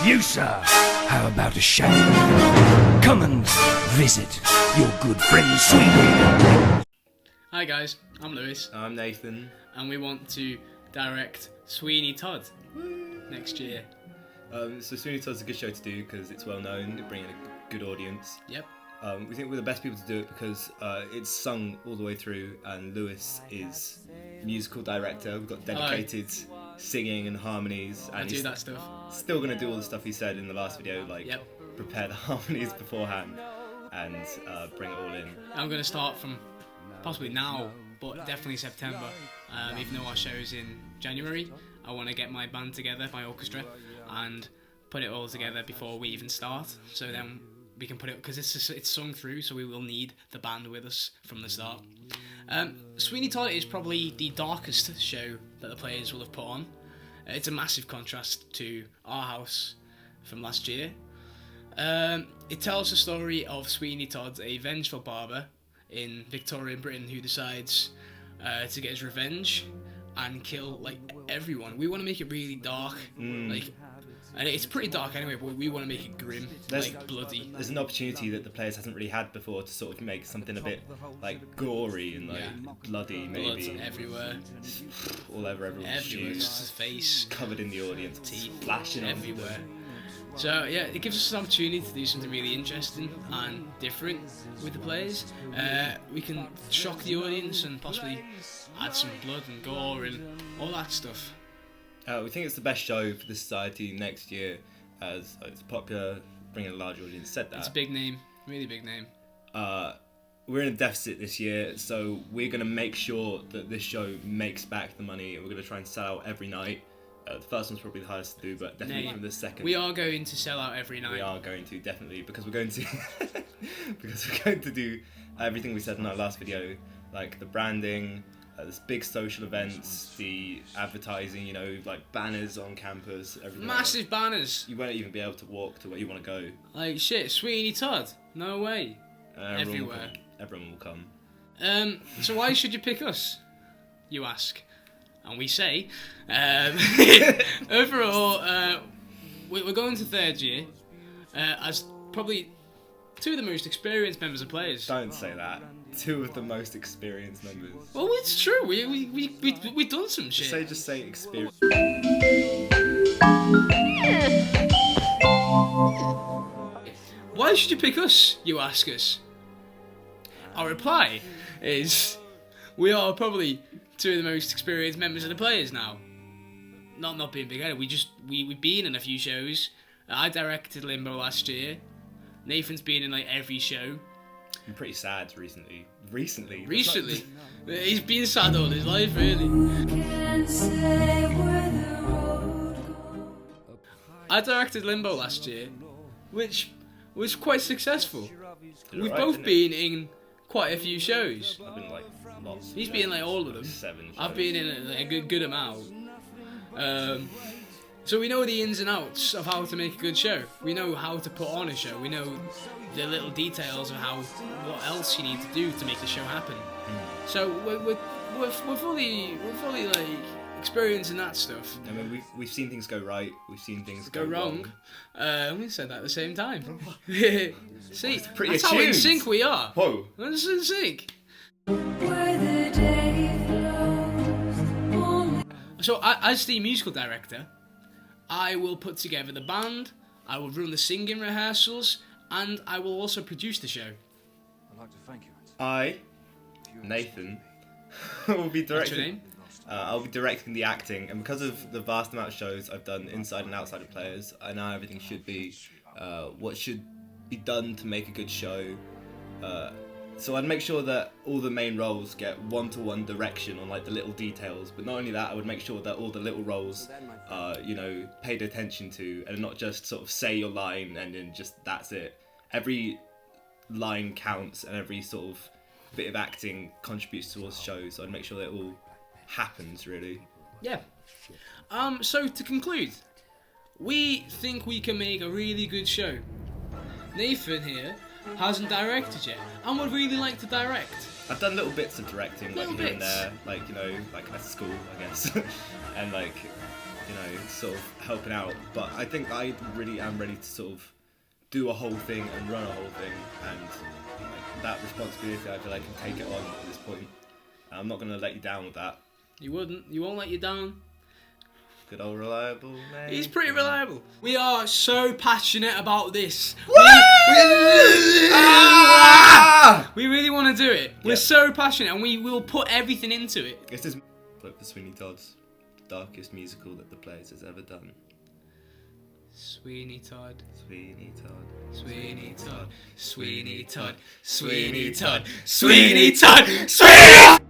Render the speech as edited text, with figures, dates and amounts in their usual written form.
You, sir, how about a shave? Come and visit your good friend Sweeney. Hi guys, I'm Lewis. I'm Nathan. And we want to direct Sweeney Todd next year. So Sweeney Todd's a good show to do because it's well known, it brings in a good audience. Yep. We think we're the best people to do it because it's sung all the way through, and Lewis is musical director. We've got dedicated singing and harmonies, and I do that stuff. Still going to do all the stuff he said in the last video, like Yep. prepare the harmonies beforehand and bring it all in. I'm going to start from possibly now, but definitely September. Even though our show's in January, I want to get my band together, my orchestra, and put it all together before we even start. So then we can put it, because it's sung through, so we will need the band with us from the start. Sweeney Todd is probably the darkest show that the players will have put on. It's a massive contrast to our house from last year. It tells the story of Sweeney Todd, a vengeful barber in Victorian Britain who decides to get his revenge and kill like everyone. We want to make it really dark, and it's pretty dark anyway, but we want to make it grim, like bloody. There's an opportunity that the players hasn't really had before to sort of make something a bit like gory and like bloody, maybe. Blood everywhere. All over everyone's Everywhere, shoes. just his face. Covered in the audience. Teeth. Flashing Everywhere. So yeah, it gives us an opportunity to do something really interesting and different with the players. We can shock the audience and possibly add some blood and gore and all that stuff. We think it's the best show for the society next year, as it's popular, bringing a large audience. Said that. It's a big name, really big name. We're in a deficit this year, so we're going to make sure that this show makes back the money, and we're going to try and sell out every night. The first one's probably the hardest to do, but definitely from the second. We are going to sell out every night. We are going to, definitely, because we're going to because we're going to do everything we said in our last video, like the branding, there's big social events, the advertising, you know, like banners on campus, everything. Massive banners. You won't even be able to walk to where you want to go. Like shit, Sweeney Todd. No way. Everywhere. Everyone will come. So why should you pick us? You ask. And we say, overall, we're going to third year as probably two of the most experienced members of players. Don't say that. Two of the most experienced members. Well, it's true. We've done some shit. Just say experience. Why should you pick us? You ask us. Our reply is, we are probably two of the most experienced members of the players now. Not being big-headed. We've been in a few shows. I directed Limbo last year. Nathan's been in like every show. I'm pretty sad recently. Recently? He's been sad all his life, really. I directed Limbo last year, which was quite successful. We've both been in quite a few shows. I've been like lots. He's been in like all of them. 7 shows. I've been in a good amount. So we know the ins and outs of how to make a good show. We know how to put on a show. We know the little details of what else you need to do to make the show happen. So we're fully like experienced in that stuff. I mean, we've seen things go right. We've seen things go wrong. We said that at the same time. See, pretty that's how in attuned. sync we are. Whoa. That's in sync. So, as the musical director, I will put together the band, I will run the singing rehearsals, and I will also produce the show. I'd like to thank you. I, Nathan, will be directing. What's your name? I'll be directing the acting, and because of the vast amount of shows I've done inside and outside of players, I know everything should be what should be done to make a good show. So I'd make sure that all the main roles get one-to-one direction on like the little details, but not only that, I would make sure that all the little roles are, you know, paid attention to, and not just sort of say your line and then just that's it. Every line counts, and every sort of bit of acting contributes towards the show, so I'd make sure that it all happens, really. Yeah. So to conclude, we think we can make a really good show. Nathan here hasn't directed yet and would really like to direct. I've done little bits of directing, like Little here and bits. there, like, you know, like at school, I guess. And like, sort of helping out. But I think I really am ready to sort of do a whole thing and run a whole thing, and that responsibility I feel I can take it on at this point. I'm not going to let you down with that. You wouldn't. You won't let you down. Good old reliable mate. He's pretty reliable. We are so passionate about this. We really want to do it. We're so passionate, and we will put everything into it. This is for Sweeney Todd's darkest musical that the Players has ever done. Sweeney Todd. Sweeney Todd. Sweeney Todd. Sweeney Todd. Sweeney Todd. Sweeney Todd. Sweeney Todd.